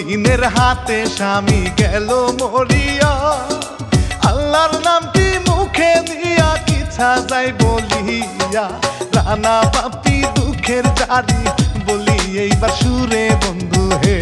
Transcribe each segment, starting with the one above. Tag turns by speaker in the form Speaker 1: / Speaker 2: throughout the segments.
Speaker 1: দিনের হাতে স্বামী গেল মরিয়া, আল্লাহর নামটি মুখে দিয়া কিছা যাই বলিয়া, রানা বাপি দুঃখের জারি বলি এইবার সুরে বন্ধু হে।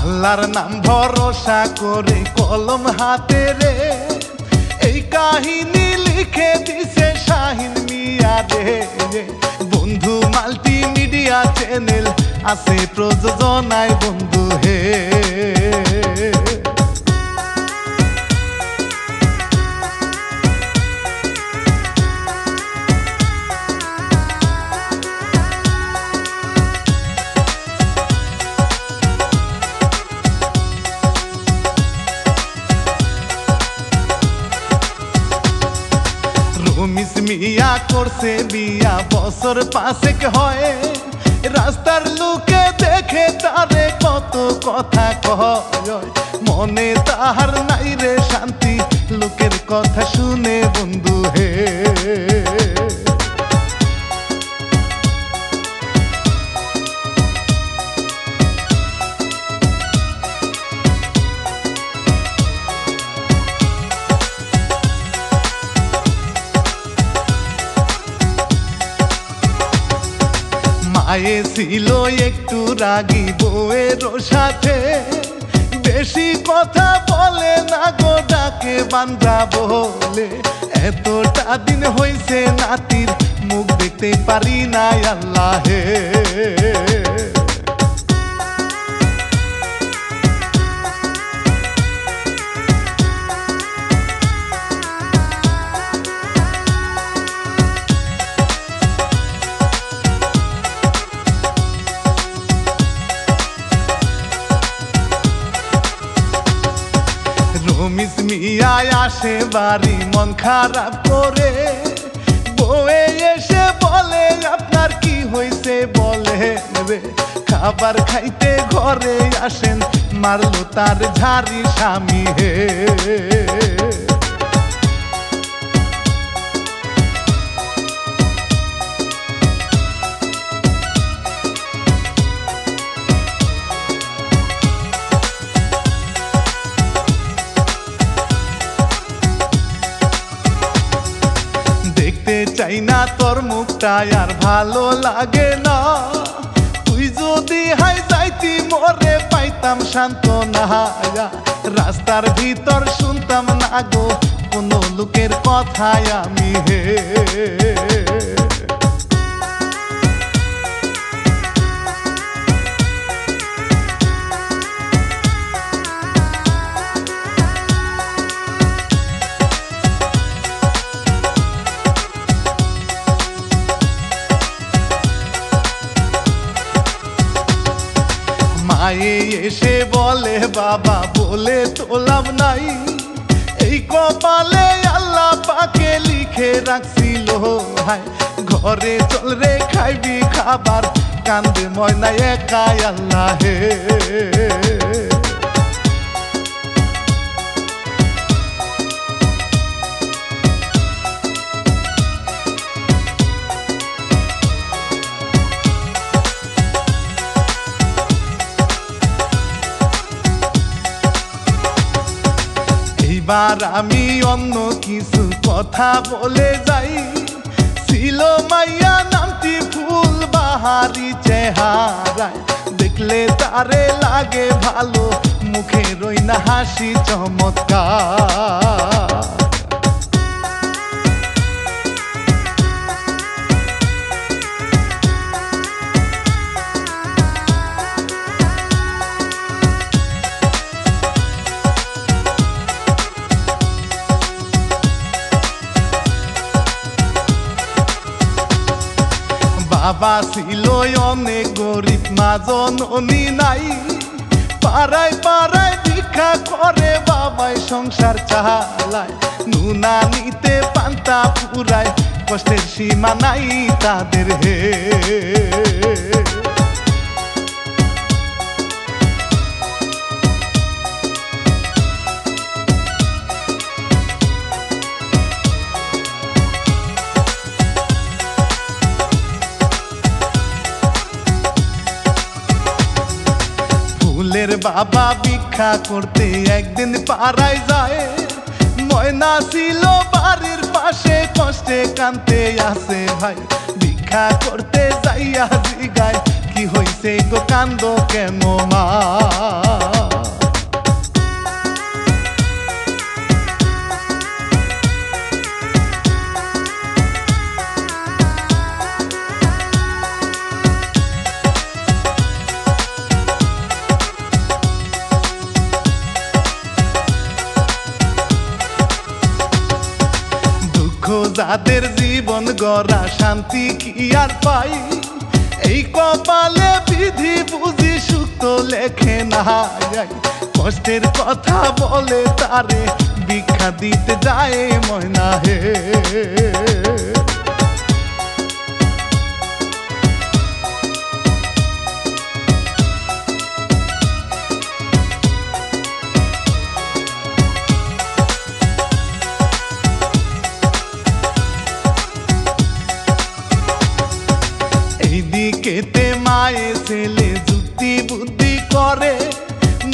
Speaker 1: আল্লাহর নাম ভরসা করে কলম হাতে রে, এই কাহিনী লিখে দিছে শাহিন মিয়া রে। বন্ধু মাল্টিমিডিয়া চ্যানেল আছে প্রযোজনায় বন্ধু হে। রমিস মিয়া করছে বিয়া বছর 5 হয়, রাস্তার লোকে দেখে তারে কত কথা কয়, মনে তাহার নাই রে শান্তি লোকের কথা শুনে বন্ধু হে। মায়ে ছিল একটু রাগী বউয়ের সাথে, বেশি কথা বলে না গো ডাকে বান্দা বলে, এতটা দিন হইছে নাতির মুখ দেখতে পারি না আল্লাহ হে। রমিস মিয়া আসে বাড়ি মন খারাপ করে, বউয়ে এসে বলে আপনার কি হইছে বলে রে, খাবার খাইতে ঘরে আসেন মারলো তার ঝাড়ি স্বামী হে। দেখতে চাই না তোর মুখটা আর ভালো লাগে না, তুই যদি হাই যাইতি মরে পাইতাম শান্ত না, রাস্তার ভিতর শুনতাম না গো কোনো লোকের কথায় আমি হে। মায়ে এসে বলে বাবা বলে তো লাভ নাই, এই কপালে আল্লাহ পাকে লিখে রাখছিল হায়, ঘরে চল রে খাইবি খাবার, কান্দে ময়না একাই আল্লাহ হে। এইবার আমি অন্য কিছু কথা বলে যাই, ছিল মাইয়া নামটি ফুল বাহারি চেহারায়, দেখলে তারে লাগে ভালো মুখে রই না হাসি চমৎকার। বাবা ছিল অনেক গরিব, মা জননী নাই, পাড়ায় পাড়ায় ভিক্ষা করে বাবাই সংসার চালায়, নুনা নিতে পান্তা পুরায় কষ্টের সীমা নাই তাদের হে। ফুলের বাবা ভিক্ষা করতে একদিন পাড়ায় যায়, ময়না ছিল বাড়ির পাশে কষ্টে কানতে আসে ভাই। ভিক্ষা করতে যাইয়া জিগায় কি হইছে গো কান্দ কেন মা? যাদের জীবন গড়া শান্তি কি আর পাই, এই কপালে বিধি বুঝি সুখ তো লেখে না যায়। কষ্টের কথা বলে তারে ভিক্ষা দিতে যায় ময়না হে। এইদিকেতে মায়ে ছেলে যুক্তি বুদ্ধি করে,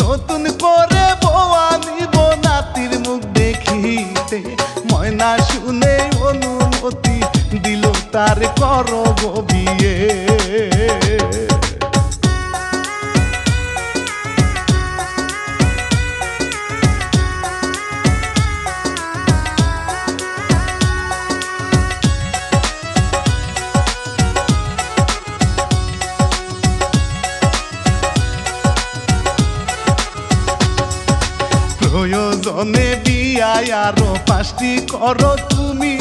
Speaker 1: নতুন করে বউ আনিব নাতির মুখ দেখিতে। ময়না শুনে অনুমতি দিল তার করব বিয়ে। প্রয়োজনে বিয়ায় আরো 5টি করো তুমি,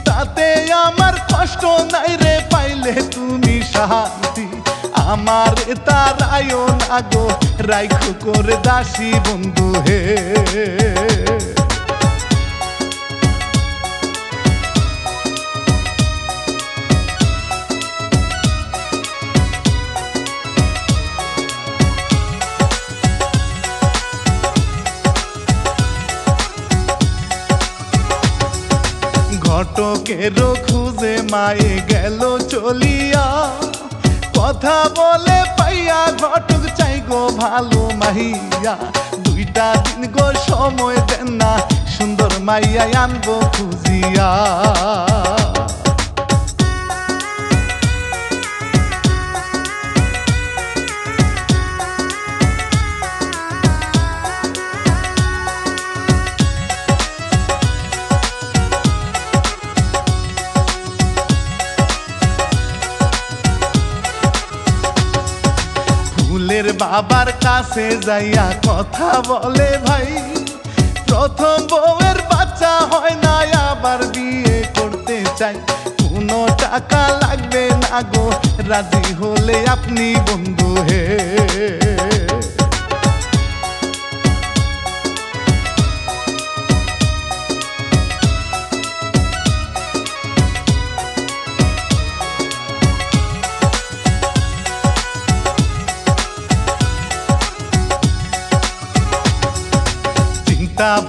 Speaker 1: তাতে আমার কষ্ট নাই রে পাইলে তুমি শান্তি। আমার তারায় না গো রাইখো করে দাসী বন্ধু হে। ঘটকেরও খুঁজে মায়ে গেল চলিয়া, কথা বলে পাইয়া ঘটক চাই গো ভালো মাইয়া। 2টা দিন গো সময় দেন না, সুন্দর মাইয়া আনবো খুঁজিয়া। ফুলের বাবার কাছে যাইয়া কথা বলে ভাই, প্রথম বউয়ের বাচ্চা হয় না আবার বিয়ে করতে চাই। কোনো টাকা লাগবে না গো রাজি হলে আপনি বন্ধু হে।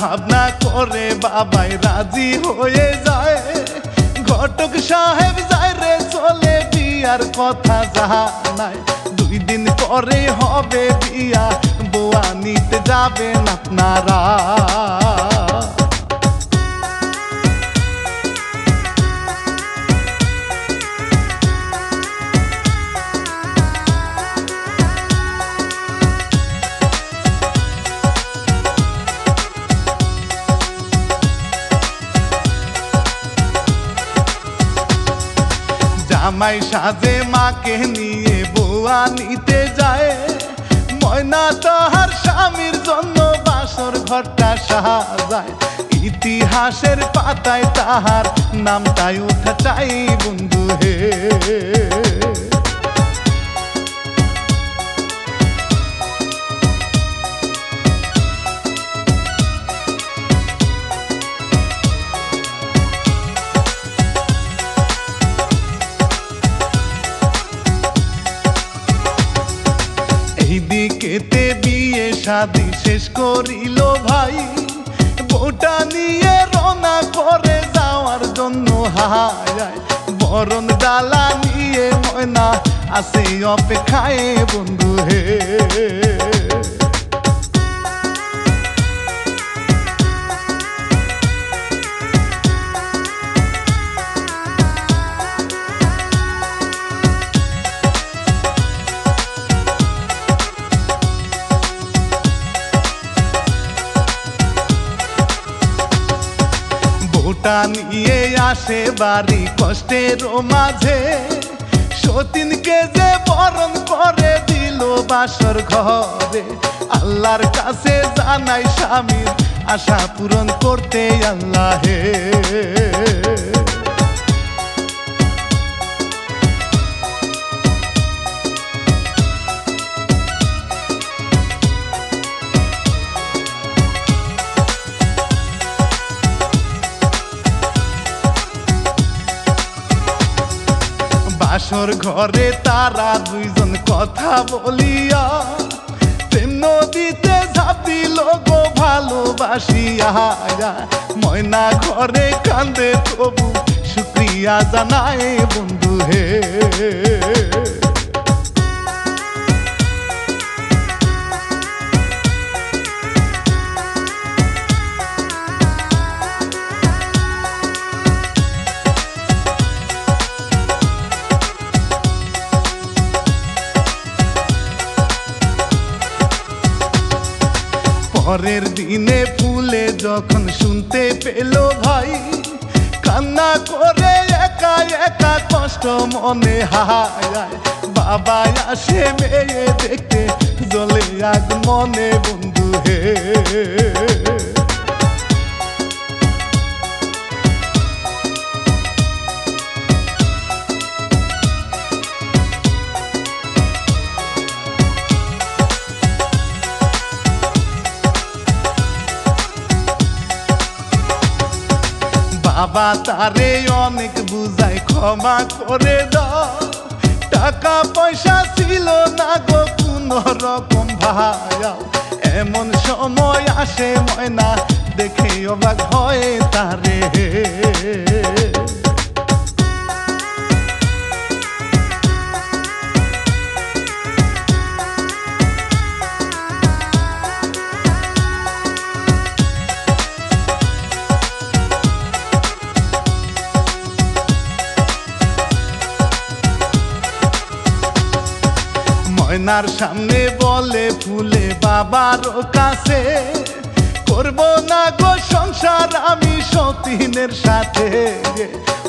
Speaker 1: ভাবনা করে বাবাই রাজি হয়ে যায়, ঘটক সাহেব যায় রে চলে বিয়ার কথা জানায়। 2 দিন পরে হবে বিয়া, বউয়া নিতে যাবেন আপনারা। জামাই সাজে মাকে নিয়ে বউয়া নিতে যায়, ময়না তাহার স্বামীর জন্য বাসর ঘরটা সাজায়। ইতিহাসের পাতায় তাহার নামটাই ওঠা চাই বন্ধু হে। শাদি শেষ করিল ভাই, বউটা নিয়ে রওনা করে যাওয়ার জন্য হায়। বরণ ডালা নিয়ে ময়না আসে অপেক্ষায় বন্ধু হে। বউটা নিয়ে আসে বাড়ি কষ্টের মাঝে, সতীনকে যে বরণ করে দিল বাসর ঘরে। আল্লাহর কাছে জানাই স্বামীর আশা পূরণ করতে আল্লাহে। বাসর ঘরে তারা দুইজন কথা বলিয়া, প্রেম নদীতে ঝাঁপ দিল গো ভালোবাসিয়া। ময়না ঘরে কান্দে তবু শুক্রিয়া জানায় বন্ধু হে। পরের দিনে ফুলে যখন শুনতে পেল ভাই, কান্না করে একা একা কষ্ট মনে হায়। বাবা আসে মেয়ে দেখতে জ্বলে আগ মনে বন্ধু হে। বাবা তারে অনেক বুঝায় ক্ষমা করে দাও, টাকা পয়সা ছিল না গো কোনো রকম ভাইয়া। এমন সময় আসে ময়না দেখে অবাক হয় তারে। ময়নার সামনে বলে ফুলে বাবার কাছে, করব না গো সংসার আমি সতীনের সাথে।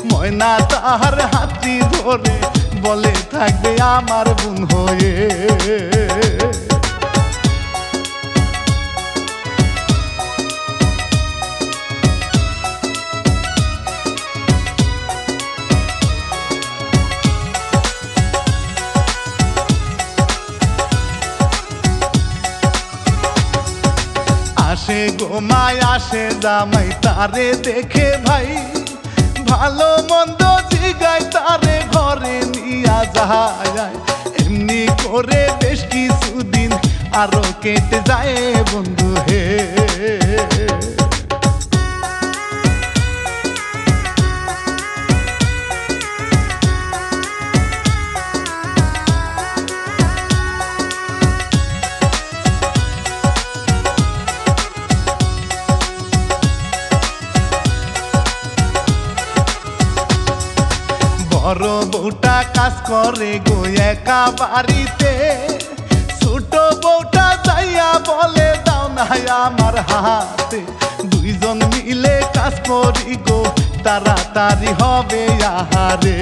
Speaker 1: ময়না তাহার হাতটি ধরে বলে থাকবে আমার বোন হয়ে। আসে গোমায় আসে জামাই তারে দেখে ভাই, ভালো মন্দ জিগায় তারে ঘরে নিয়া যায়। এমনি করে বেশ কিছুদিন আরো কেটে যায় বন্ধু হে। বড় বউটা কাজ করে গো একা বাড়িতে, ছোট বউটা যাইয়া বলে দাও না আমার হাতে। দুইজন মিলে কাজ করি গো তাড়াতাড়ি হবে আহারে।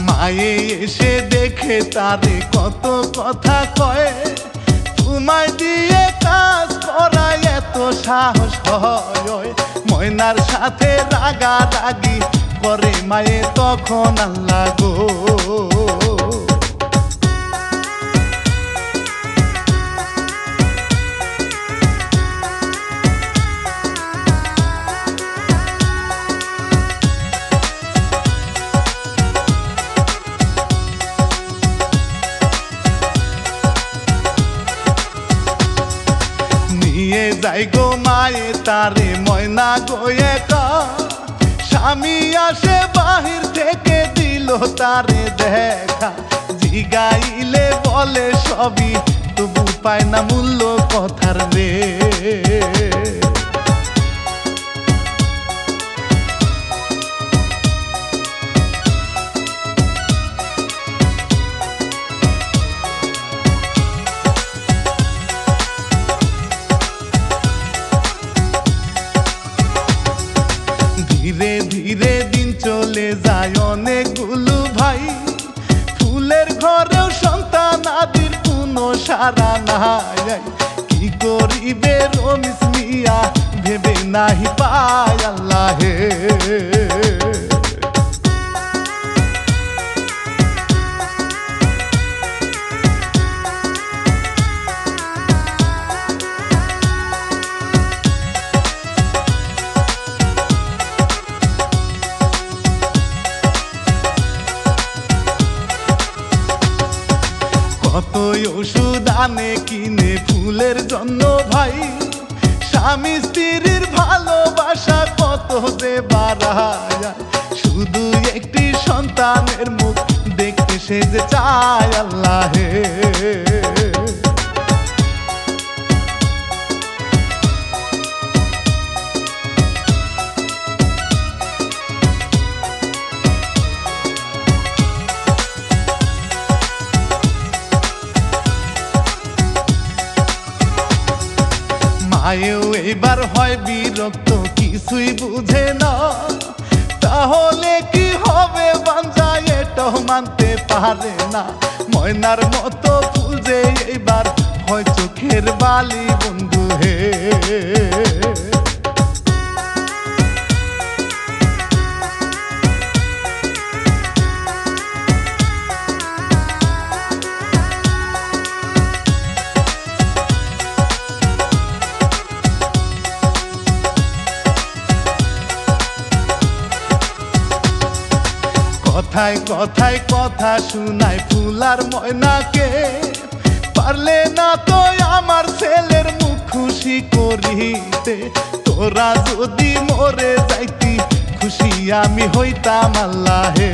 Speaker 1: মায়ে এসে দেখে তারে কত কথা কয়, তোমায় দিয়ে কাজ করায় এত সাহস হয়। ময়নার সাথে রাগারাগি করে মায়ে তখন আল্লাহ গো। নিয়ে যাই গো মায়ে তারে ময়না গো একা স্বামী আসে বাহির থেকে দিল তারে দেখা জিগাইলে বলে সবই তবু পায় না মূল্য কথার রে ধীরে ধীরে দিন চলে যায় অনেকগুলো ভাই ফুলের ঘরেও সন্তান আদির কোনো সারা নাই কি করিবে রমিস মিয়া ভেবে নাহি পায় আল্লাহে কত ওষুধ আনে কিনে ফুলের জন্য ভাই স্বামী স্ত্রীর ভালোবাসা কত যে বাড়ায় শুধু একটি সন্তানের মুখ দেখতে সে যে চায় আল্লাহে মায়েও এবার হয় বিরক্ত কিছুই বুঝে না তাহলে কি হবে বাঞ্জা এটাও মানতে পারে না ময়নার মতো ফুল যে এবার হয় চোখের বালি বন্ধু হে কথায় কথায় কথা শুনায় ফুলার ময়নাকে পারলে না তো আমার ছেলের মুখ খুশি করিতে তোরা যদি মরে যাইতি খুশি আমি হইতাম আল্লাহে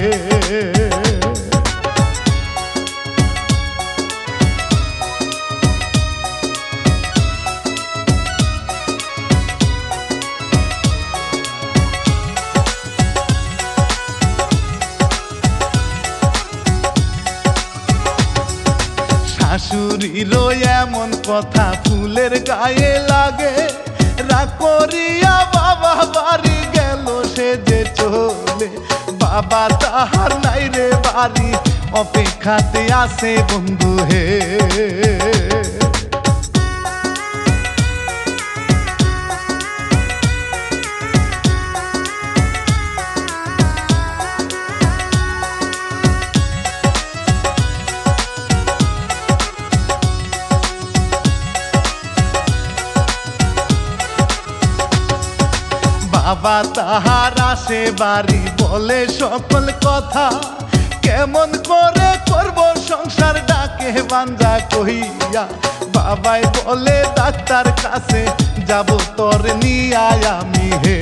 Speaker 1: শাশুড়িরও এমন কথা ফুলের গায়ে লাগে রাগ করিয়া বাবা বাড়ি গেল সে যে চলে বাবা তাহার নাই রে বাড়ি অপেক্ষাতে আছে বন্ধু হে বাবা তাহার আসে বাড়ি বলে সকল কথা কেমন করে করব সংসার ডাকে বাঞ্জা কহিয়া বাবাই বলে ডাক্তার কাছে যাব তোর নিয়া আমি হে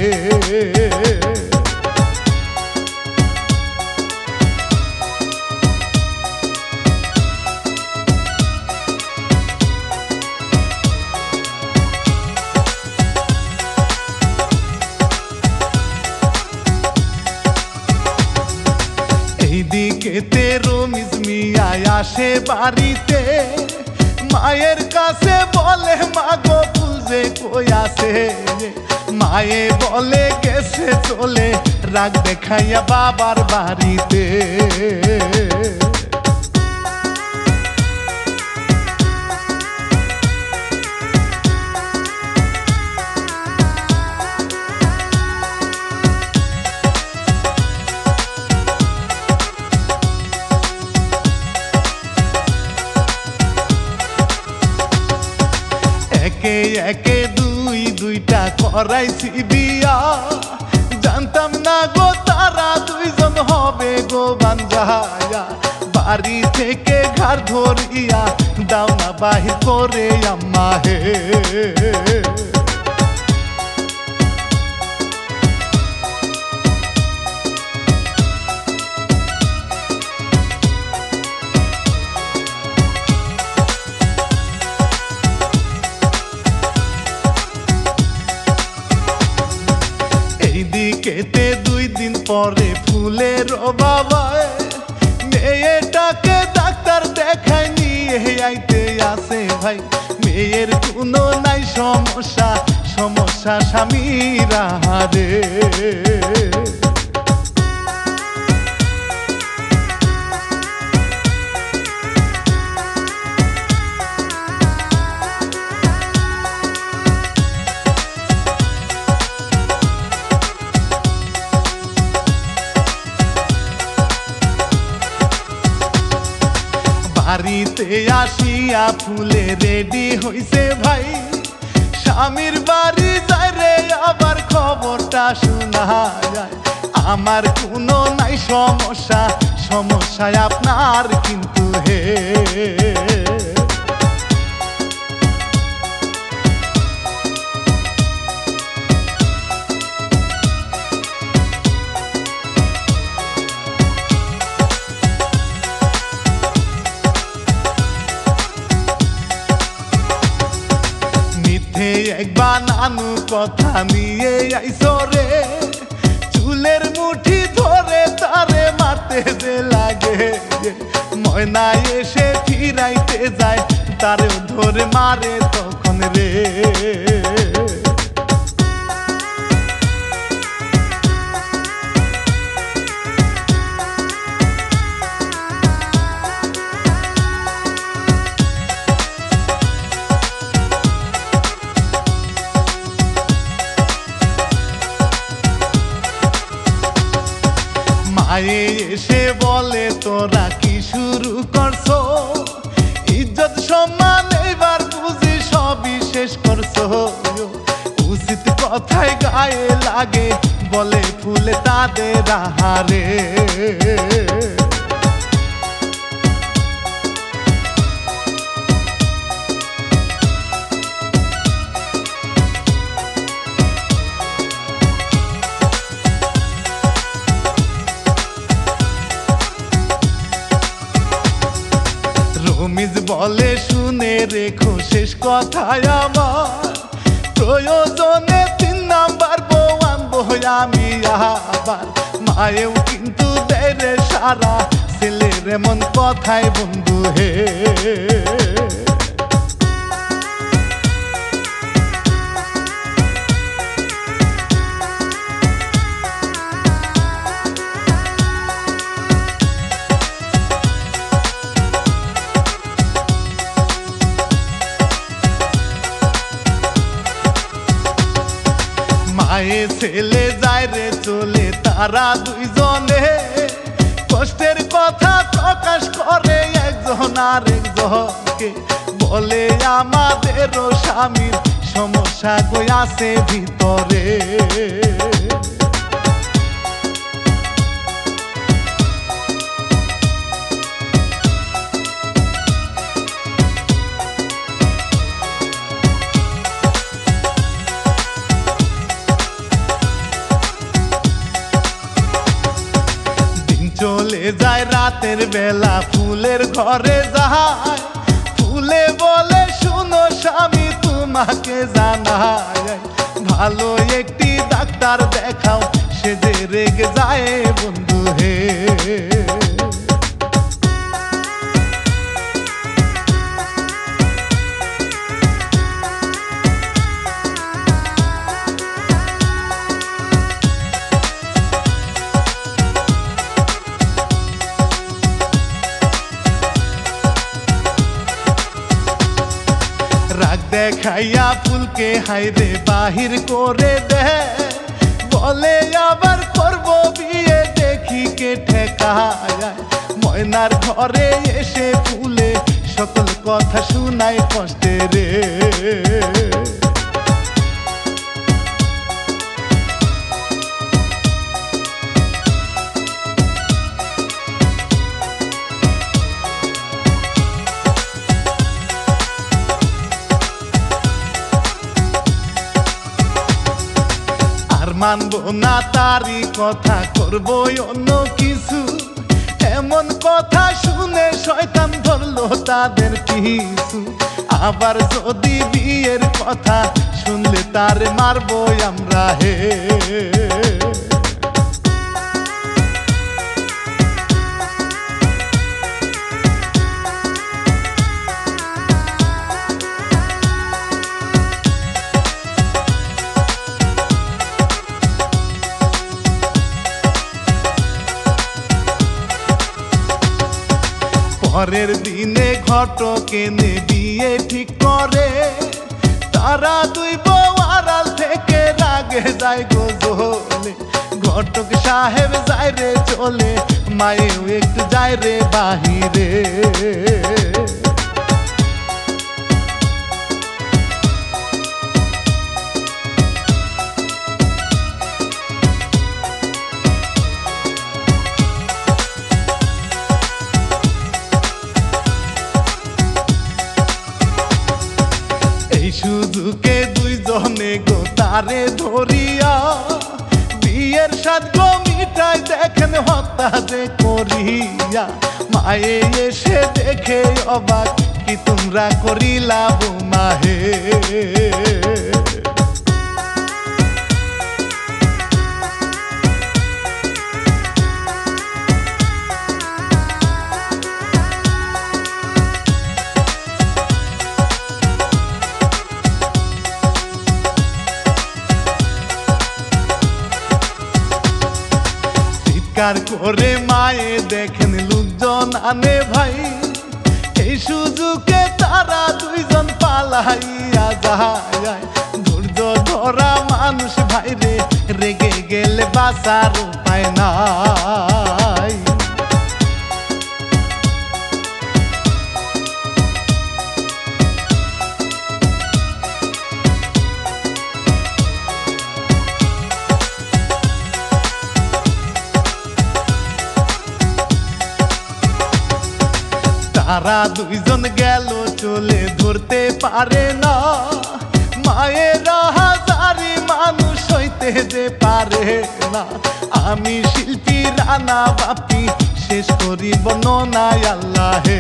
Speaker 1: এইদিকে রমিজ মিয়া আসে বাড়িতে মায়ের কাছে বলে মাগো ফুল যে কই আছে মায়ে বলে গেছে চলে রাগ দেখাইয়া বাবার বাড়িতে একে একে দুইটা করাইছি বিয়া জানতাম না গো তারা দুইজন হবে গো বাঞ্জায়া বাড়ি থেকে ঘাড় ধরিয়া দাও না বাহির করে আম্মা হে। এইদিকেতে 2 দিন পরে ফুলের বাবায় মেয়েটাকে ডাক্তার দেখায় নিয়ে আইতে আসে ভাই। মেয়ের কোনো নাই সমস্যা, সমস্যা স্বামীর আহারে। বাড়িতে আসিয়া ফুলে রেডি হইছে ভাই। স্বামীর বাড়ি যায় রে আবার খবরটা শোনা যায়। আমার কোনো নাই সমস্যা, সমস্যায় আপনার কিন্তু হে। একবার নানু কথা নিয়ে আইসো রে, চুলের মুঠি ধরে তারে মারতে যে লাগে। ময়না এসে ফিরাইতে যায়, তারেও ধরে মারে তখন রে। মায়ে এসে বলে তোরা কি শুরু করছো, ইজ্জত সম্মান এবার বুঝি সবই শেষ করছো। উচিত কথায় গায়ে লাগে বলে ফুলে তাদের আহারে। রমিজ বলে শুনে রেখো শেষ কথায় আমার, প্রয়োজনে 3 নাম্বার বউ আনবো আমি আবার। মায়েও কিন্তু দেয় রে সারা, ছেলের এমন কথায় বন্ধু হে। মায়ে ছেলে যায় রে চলে, তারা 2 জনে কষ্টের কথা প্রকাশ করে একজন আর একজনকে। বলে আমাদেরও স্বামীর সমস্যা কই আছে ভিতরে। চলে যায় রাতের বেলা ফুলের ঘরে যায়, ফুলে বলে শুনো স্বামী তোমাকে জানায়, ভালো একটি ডাক্তার দেখাও। সে যে রেগে যায় বন্ধু হে। রাগ দেখাইয়া ফুলকে হাইরে বাহির করে দে, বলে আবার করবো বিয়ে দেখি কে ঠেকায়। ময়নার ঘরে এসে ফুলে সকল কথা শুনাই কষ্টে রে। মানবো না তারই কথা, করবো অন্য কিছু। এমন কথা শুনে শয়তান ধরলো তাদের পিছু। আবার যদি বিয়ের কথা শুনলে তার মারবো আমরা হে। পরের দিনে ঘটক এনে বিয়ে ঠিক করে। তারা দুই বউ আড়াল থেকে রাগে যায় গো জ্বলে। ঘটক সাহেব যায় রে চলে, মায়েও একটু যায় রে বাহিরে। এই সুযোগে দুইজনে গো তারে ধরিয়া বিয়ের সাথ গো মিটাই দেখেন হত্যা যে করিয়া। মায়ে এসে দেখে অবাক, কি তোমরা করিলা বোমা হে। চিৎকার করে মায়ে দেখেন লোকজন আনে ভাই। এই সুযোগে তারা দুইজন পালাইয়া যায়। ধৈর্য ধরা মানুষ ভাই রে, রেগে গেলে বাঁচার উপায় নাই। তারা দুইজন গেল চলে, ধরতে পারে না। মায়েরা হাজারি মানুষ হইতে যে পারে না। আমি শিল্পী রানা বাপি শেষ করি বর্ণনায় আল্লাহে।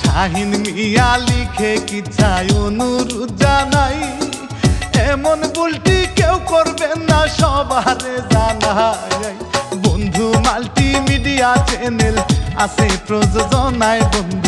Speaker 1: শাহিন মিয়া লিখে কি চাই অনুরোধ জানাই, এমন ভুলটি কেউ করবেন না সবারে জানাই। বন্ধু মাল্টিমিডিয়া চ্যানেল আছে প্রযোজনায় বন্ধু।